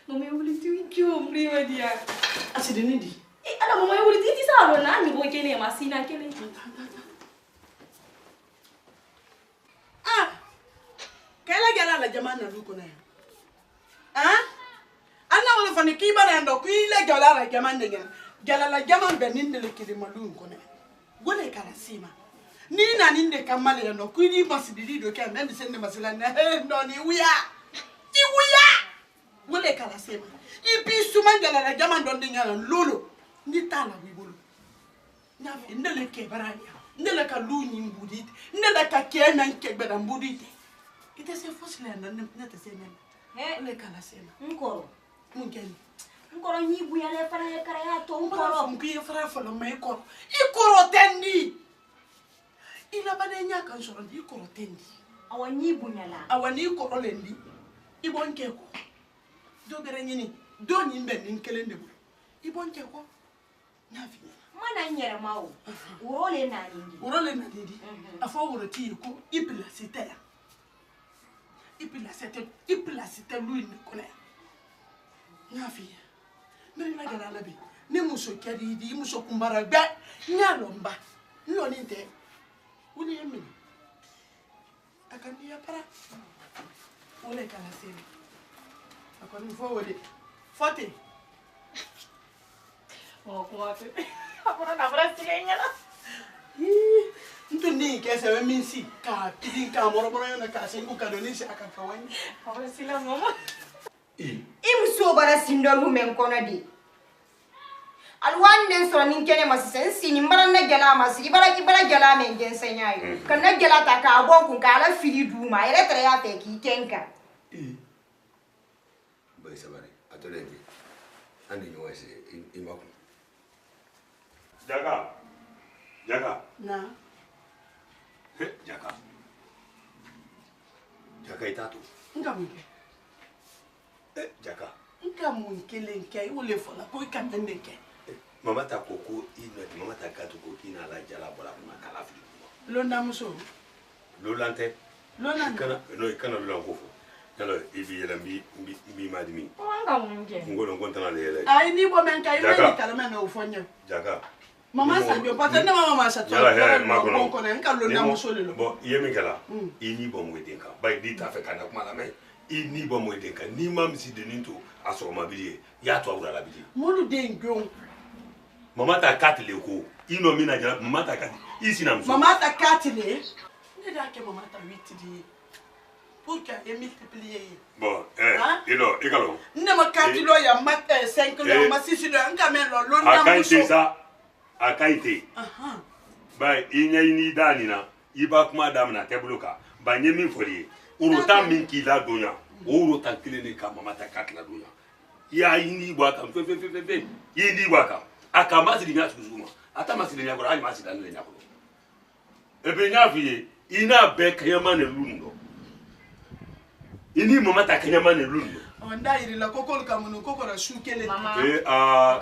Mama yuli tu kyo mriwa dia. asidi ni di Ala mama yuli ti sa lo na ni bo kene masina kene. kala gala la jamana lu ko na anna wala fani ki bara ndo ku ile gala la jamana ngene gala la jamana be ninde le kidi malu ko na gole kala sima ni na ninde kamale ndo ku ni masidi do ka men sende masila na ndo ni wiya gole kala sima ipi suma gala la jamana ndo ngala lolo ni tala wi bolo na fi ndele ke baranya ndele ka lu ni mbudit ndele ka ke men ke be da mbudit ite se fosile na nete se men le kala sema nkoro mungeni nkoro nyi buya le fara ya kara ya to nkoro mki fara fala me ikoro tendi ila bade nya kan soro di ikoro tendi awa nyi bunya la awani ikoro lendi ibonke ko do bere nyini do nyi mbe nin kelende bu ibonke ko na fi mana nyere mawo urole na nindi urole na didi afa wuro ti ko ipla sitela ipla site lui ne kone na fi mbere na gala labi ne muso kedi di muso kumbara gbe nya lomba no ni te uni yemi akani ya para ole kala sebe akoni forward 40 Oh, kuate. Apura na bra tigenya na. ntu ni kese we minsi ka pidi ka moro na ka sengu ka donisi akakawani Apura sila mama. imso bara sindoru men kono di alwande so nin kene masisen sini mbara na gela masi ibara gela men gensenyayo kan na gela ta ka abon kun ka ala fili duma ere tere ya te ki kenka bai sabare atolenge andi nyowese imaku Jaka na Jaka itatu ngamuke Jaka ngamunkele nke ule fola ko kamende ke mama ta koko ina mama ta katu ko ina la jala bola ma kala fi londa muso lolante lona kana lo ko nalo ibi yela mbi madimi Wanga munge. ngolo ngontana le ai ni bo men kai we kalama na ufonya Jaka mama sabio patene mama sa to ko na nka londa muso le lo bon yemi kala ini bo mo denka bay di ta fe kana kuma la me ini bo mo denka ni mam si deninto aso ma bilie ya to awura la bilie molu de ngyon mama ta katile ko ino mina jara mama ta kat isi na mso mama ta katile ne da ke mama ta 8 di pour que et multiplier bon ilo ikalo ne ma katilo ya ma 5 lo ma 6 lo nka men lo londa muso akaite bay inya ini danina iba kuma damna tebuluka ba nyemi fori urota min kila donya urota kilene ka mama ta katla donya ya ini bwaka fe yindi bwaka akama sidinya tuzuma ata masidinya ko ali masidan le nyako ebe nya fi ina be kayama ne lundo ini mama ta kayama ne lundo onda iri la kokol kamunu kokora shukele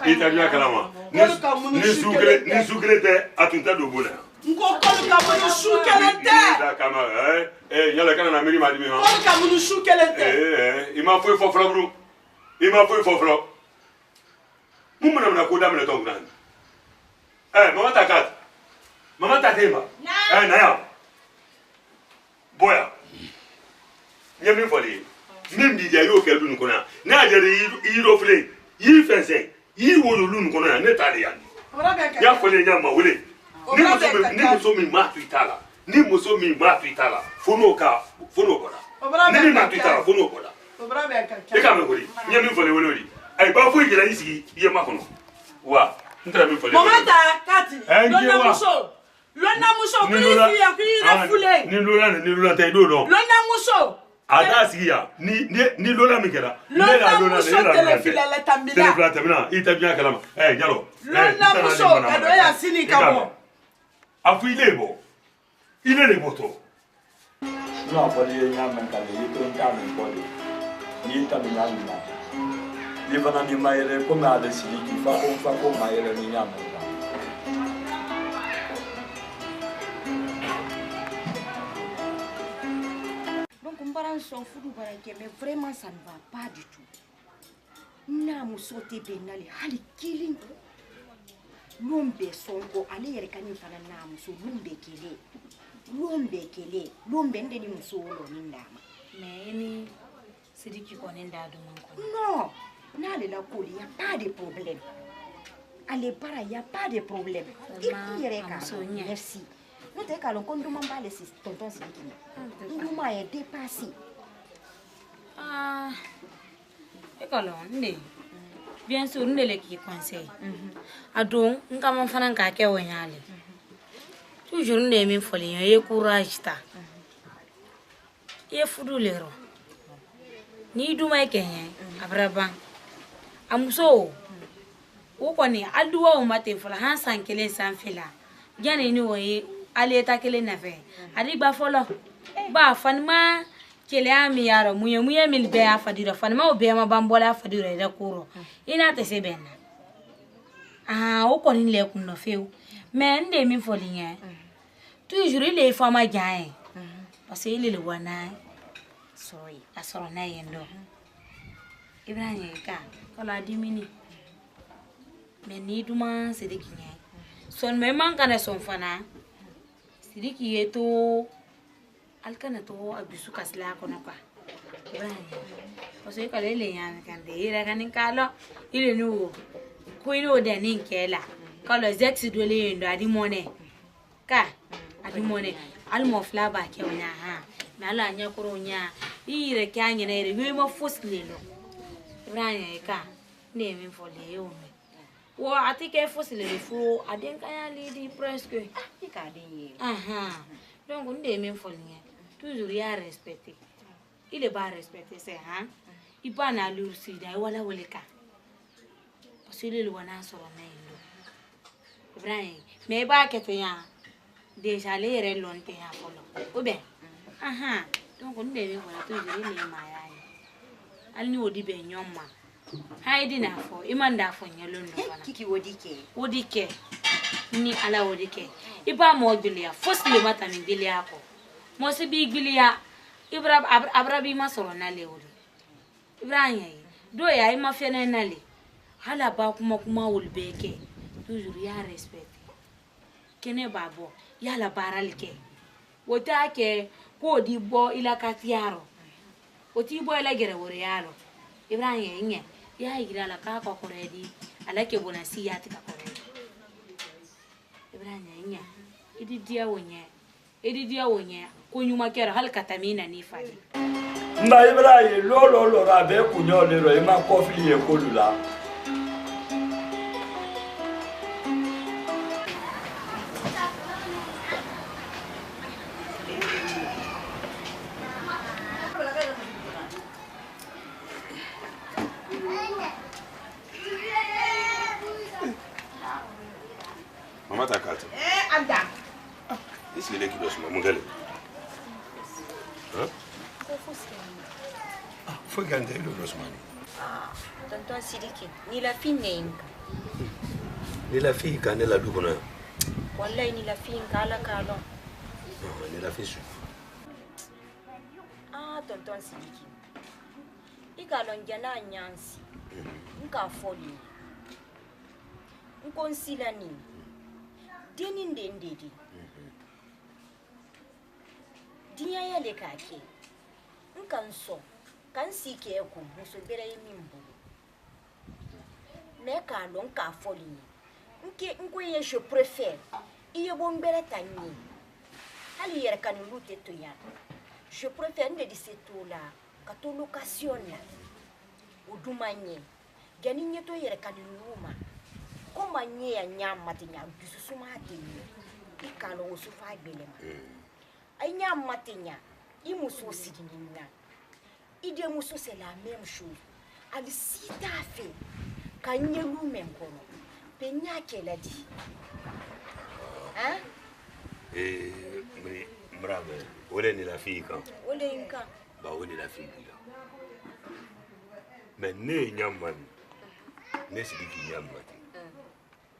itabia kalama ni sukrete atunta do bona Ngokolu kamunusu kelente. Kama nyala kana na miri madimi ha. Ngokolu kamunusu kelente. Il m'a fait foflo bro. Il m'a fait foflo. Mumuna mna ko damle to ngana. Mama takat. Mama takema. Na ya. Boya. Nyami foli. Mim di dia yo kelu nkona. Na jere yiro fle. Yi fense. Yi wolulu nkona ne tali yan. Ya fole nyama wole. Ni muso mi ma tuitala. Ni muso mi ma tuitala. Fono kora. Ni ma tuitala fono kora. E ka me kori. Nyami fole wolori. Ai ba fu gira isi ye makono. Wa. Ntara mi fole. Mama ta kati. Lona muso kuli ya kuli fule. Ni lola te do no. Lona muso. Ada siya ni lola mi kera. Lona muso telefila la tambila. Telefila tamina ita biya kalama. Jalo. Lona muso kado ya sini kamo. Afu ilebo. Ile le moto. No pode nyama kale yiko ndani pode. Ni tabi nyama. Ni bana ni maire ko na de siliki fa ko maire ni nyama. Donc on parle son fou mais vraiment ça ne va pas du tout. Na musote benali hali killing. Lumbe songo ale yere kani fana na muso lumbe kele lumbe ndeni muso lo ni ndama mais ni Sidiki konen da do man ko non na le la koli y a pas de problème ale para y a pas de problème il yere ka merci no te ka lon ko nduma mbale si tonton Sidiki nduma est dépassé e ko lon ndi bien sûr ndele ki conseil adon ngam fana ka ke wonyale toujours ne mi foli ye courage ta ye fudu lero ni duma kenye abraba amuso wo koni aduwa o mate fola han sankele sanfela jane ni woye aleta kele nafe adi gba folo ba fanma kele ami yaro muye mil be afadira fanma o be ma bambola afadira da kuro ina te se benna wo koni le kun no feu mais ndé mi foli nya toujours les femmes gagne parce que il le wana sorry asoro na yendo Ibrahim ka kala dimini mais ni duma Sidiki nya son me man kana son fana Sidiki yeto alkana to abisu kasla kono ka Ibrahim parce que kala le nya kan de ira kanin kalo ile nu ko ino de nin kela kala zex do le yendo adi mone ka adimone almo flaba ke onya ha nala anya kuro nya ire kyanye na ire yema foslelo Ibrahim ka ne mi fole yo me wo atike foslelo fu aden kaya lidi presque ka den donc nde mi fole nya toujours ya respecter il est pas respecter c'est iba na lursi dai wala woleka parce que le wana so na indo Ibrahim me ba ke to ya déjà les relons te ya folo ou bien donc on devait voilà toujours les maya alni wodi be nyoma haidi na fo imanda fo nyalondo bana kiki wodike ni ala wodike iba mo gbilia fosle mata ni gbilia ko mo se bi gbilia abrabi ma soro na le wodi Ibrahim do ya ima fene na le hala ba kuma wolbeke toujours ya respect kene babo yala baralike wota ke ko di bo ila katiaro oti bo ila gere wore yalo Ibrahim nya ya igira la ka ko koredi ala ke bonasi ya tika koredi Ibrahim nya idi dia wonye ko nyuma kera hal katamina ni fadi mba Ibrahim lo rabe kunyo le ro ima kofli e kolula Mama takata. Anda. Isi ile kidogo sima mungale. Foi gande ile Rosmani. Tonton Sidiki, ni la fille n'est Ni la fille quand elle a du bonheur. wallahi ni la fin kala kalo ni la fi su tonton Sidiki ikalon jana nyansi nka foli nkonsila ni deni ndendedi diya ya le kake nkanso kan sike ku muso bere yimimbu me kalon ka foli nke nkoye je préfère iye bombere tanyi hali yer kan lute to ya je préfère de tout là ka to location ya udumanye gani nyeto yer kan luma ko manye ya nyama tinya dususuma tinyi ikalo usufa belema ay nyama tinya imuso sidinina ide muso c'est la même chose ali sita fait kanyelu menkono penya kela di hein bravo ole ni la fille quand ole inka ba ole la fille là mais ne nyamman ne Sidiki nyamman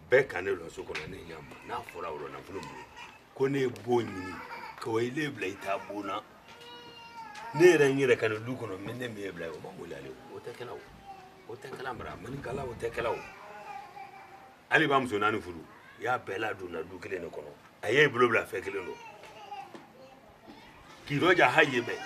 be kanelo so ko ne nyamman na fora woro na fulu ko ne bonni ko ile bla ita bona ne ranyira kan du ko no minne me bla o mo lale o te kala mara man kala o te kala o ali bam so nanu furu ya bela do na du kele ne ko no aye blo bla fe kele no ki roja haye be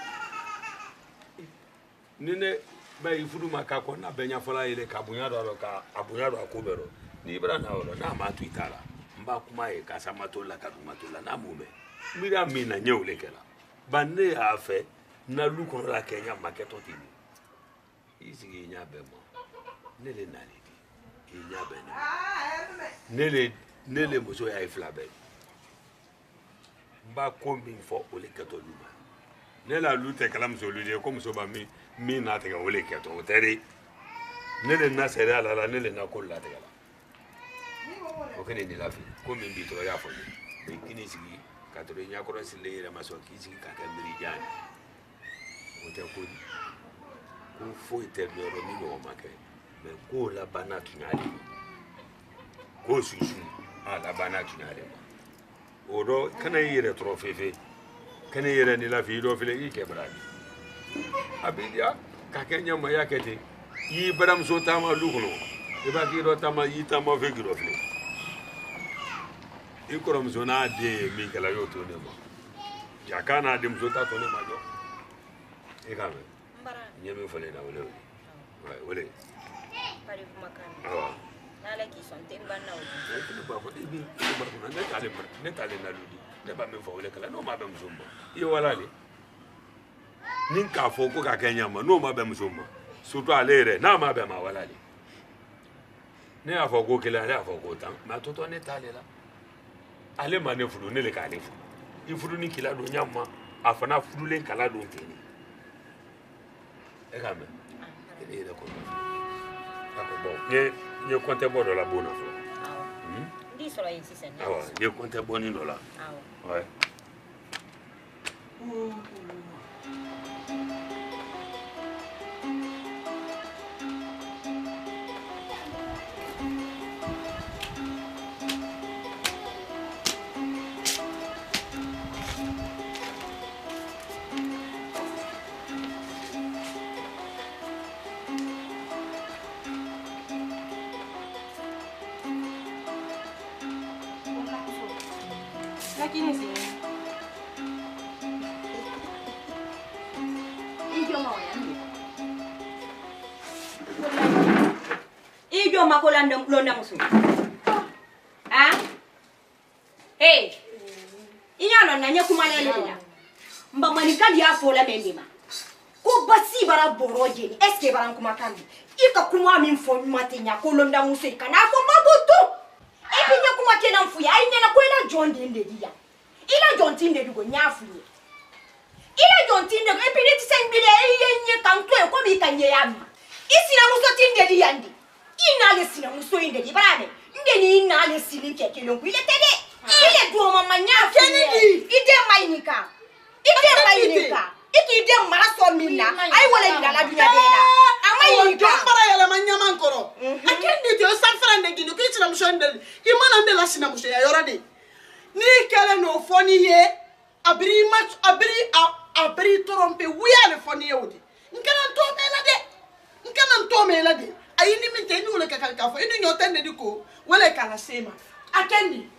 nene ba ifuru maka ko na benya fola ile ka bunya do ka abunya do akobero ni bra na oro na ma tuitala mba kuma e ka samato la ka dumato la na mume mira mina nyewle kala banne afe na lu ko la Kenya maketo tini isigi nya be mo nele nali nya be nele mozo ya iflabe mba kombi fo ole keto luma nela lute kala mso luje ko mso ba mi na te ga ole keto tere nele na sera la nele na ko la te ga o kene ni la fi ko mi bi to ya fo ni kini sigi ka to nya ko sile re maso ki sigi ka ka mbiri jani o te ko fo ite no ro mi no make me ko la bana tunyali ko susu ala bana tunyali odo kana yire trofefe kana yire ni la fi do file yi kebrani abidia ka kenya ma yakete yi baram so tama lukuno e ba ki do tama yi tama fe giro file e korom zona de mi kala yo to ne ma jakana de mzota to ne ma jo e ka me mbara nyeme fole na wole wole pare kumakana nala ki son temba na o ba ko ibi ba ko ne tale na ludi ne ba me fole kala no ma ba mzumba iyo wala le nin ka fo ko ka kenya ma no ma ba mzumba surtout alere na ma ba ma wala le ne afo ko kila ale afo ko tan ma toto ne tale la ale ma ne furu ne le ka le furu ifuru ni kila do nyamma afana furu le kala do teni e ka me e le ko bon ye compte bon la bonne affaire ndi solo yin sisen ye compte bon ni dola ouais Ijo makolanda londa musu. Ah? Hey. Inyalo nanya kumalele la. Mba manikadi afo la mendima. Ko basi bara boroje ni eske bara kumakandi. Ika kuma minfo matenya ko londa musu kana afo maboto. Epi nya kuma kena mfu ya inyana ko ila jonde ndedia. Ila jonti ndedugo nyafu ni. Ila jonti ndego epi neti sembile yenye kanto ko bi kanye yama. Isi na muso tindedi yandi. Inale sina muso indedi barane. Ndeni inale sili kekelongu ile tede. Ile duo mama nyafu. Ide mainika. Ide mainika. Iki ide maraso mina. Ai wala ndala dunya bela. Amayinika. Para yala manyama nkoro. Akendi te o safra ndegi no kichira mushondel. Imana ndela sina musho ya yorade. Ni kele no foni ye. Abri match abri trompe wuya le foni ye odi. Nkana to mela de. Ayini mi te ni wole ka fo. Ini nyote ne diko. Wole kala sema. Akendi.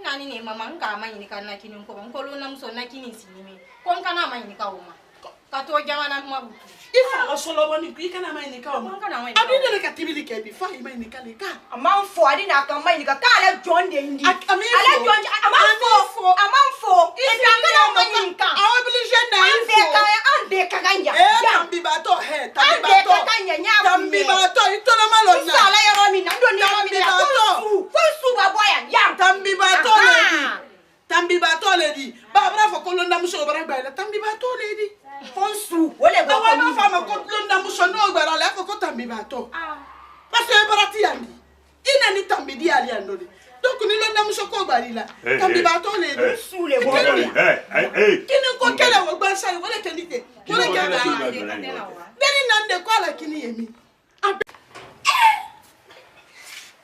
Nani ne mama nka manyini kana kini nko nkolo na muso na kini sinimi. Ko nkana manyini ka uma. Ka to jamana mabutu. Ifa osolo boni ku ikana manyini ka uma. Abi ne ka tibili ke bi fa manyini ka le ka. Amanfo adi na kan manyini ka ala John de ndi. Ala John amanfo. Ita kana manyini ka. Awa obligé na info. Ande ka ganja. Tambi bato he. Tambi bato itola malona. Sala ya romi na ndo ni romi na. Fonsu baboya yam. Tambi bato lady. Babra fo kolonda muso bara baila. Tambi bato lady. Fonsu wole go ko ma fa ma kolonda muso no bara la ko tambi bato. Parce que barati yandi. Ina ni tambi di ali andodi. Donc ni londa muso ko barila. Tambi bato lady. Sule go. Kini ko kele wo gba sare wole kenite. Wole kenite. Deni nande ko ala kini yemi.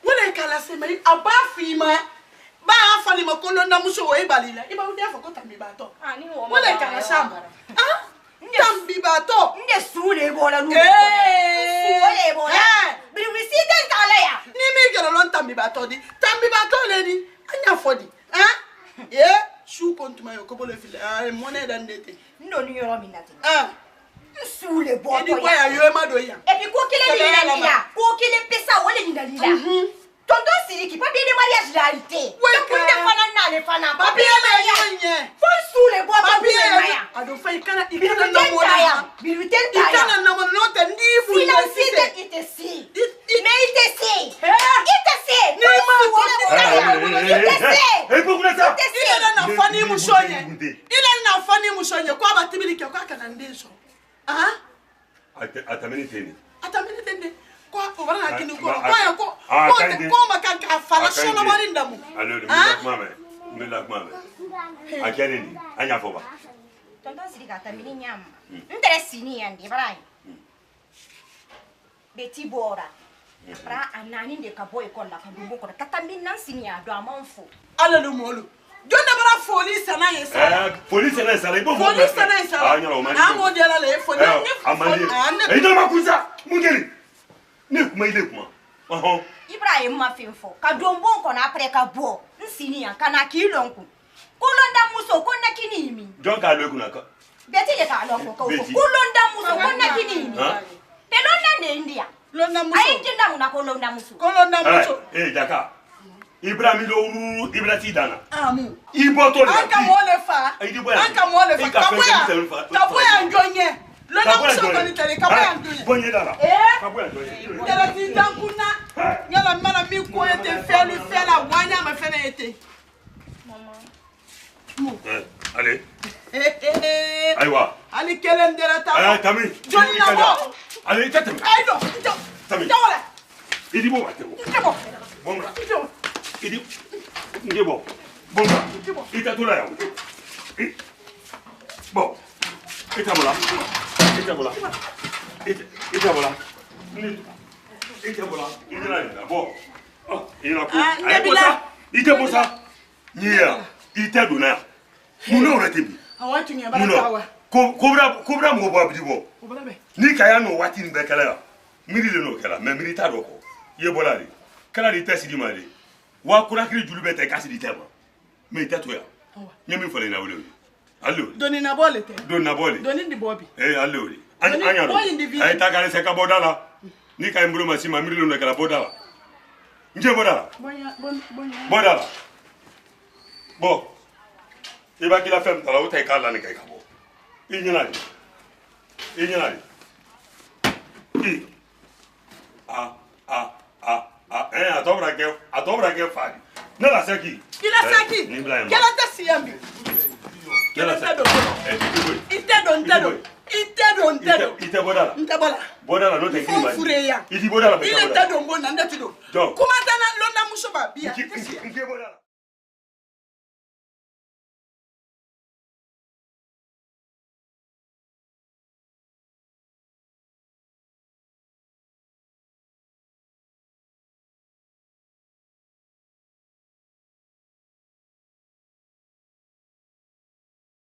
Wole kala sema abafima. Ba afani makolonda muso wo ibalila. Iba udia fo ko tambi bato. Ni wo. Wole kala samba. Tambi bato. Nde sule bola nu. Sule bola. Bi visite kala ya. Ni mi gero lon tambi bato di. Tambi bato le di. Anya fodi. Shu kontuma yo ko bole file. Money dan dete. Ndo ni yoro minati. Sule bola. Edi kwa ya yo ma do ya. E bi ko kile ni la. Ko kile pesa wole ni dalila. Tonton Siriki, papier de mariage réalité. Oui, pour te faire un fana. Papier de mariage. Faut sous les bois papier de mariage. Ado fa ikana namona. Birutel taya. Ikana namona no te ndibu. Financier itesi. Mais itesi. Itesi. Ni ma itesi. Eh pourquoi ça? Ile na fani mushonye. Ile na fani mushonye kwa batibili kwa kana ndeso. Atameni teni. Atameni tende. Kwa obana kini ko makanka fala sona marinda mu alors milak mame akene ni anya foba tonton Sirika tambini nyama interesini yandi barai beti bora pra anani de kaboy ko la kan dubo ko katambi nan sini ya do amanfo alalo molo jonda bara police na yesa police na yesa ibo police na yesa amo de la le fo ni ina makuza mungeli ne kuma ile kuma Ibrahim mafimfo ka dombo ko na après ka bo nsini ya kana kilonku kolonda muso ko na kinimi donc ka le kuna ka beti le ka lonko ko kolonda muso ko na kinimi pelonda ne india londa muso ayi jinda muna kolonda muso jaka Ibrahim lo uru Ibrahim dana amu ibo to le aka mo le fa kaboya njonye Lona muso ko ni tele kaboya njonye bonye dala kaboya njonye dala ti tankuna yala mana mi ko ete fela wanya ma fena ete mama allez aywa ali kelen dela ta tami joni na bo allez tatam ay do tami dawala idi bo wate bo bomra idi ngebo bomra ita tula ya bo ita bola ita bola ina bo ina ku ay bosa ita bosa nia ita dona muno retebi awatu nya barakawa kobra mo bo abidibo ni kaya no wati ni bekala ya miri le no kala me miri ta doko ye bola ri kala ri test di mali wa kura kiri julu bete kasi di tema me ita to ya nyami fole na wole allo doni na bole te doni ndi bobi allo anya ro ay ta kale se ka bodala ni kay mburu ma sima miri le no kala bodala nje bodala bodala bo iba kila fem tala o tay kala ni kay ka bo inyana atobra ke fadi ne la saki kela ta siyambi kela ta do ite bodala no te kini fureya idi bodala ile ta do mbona ndati do kuma tana londa musoba bia nke bodala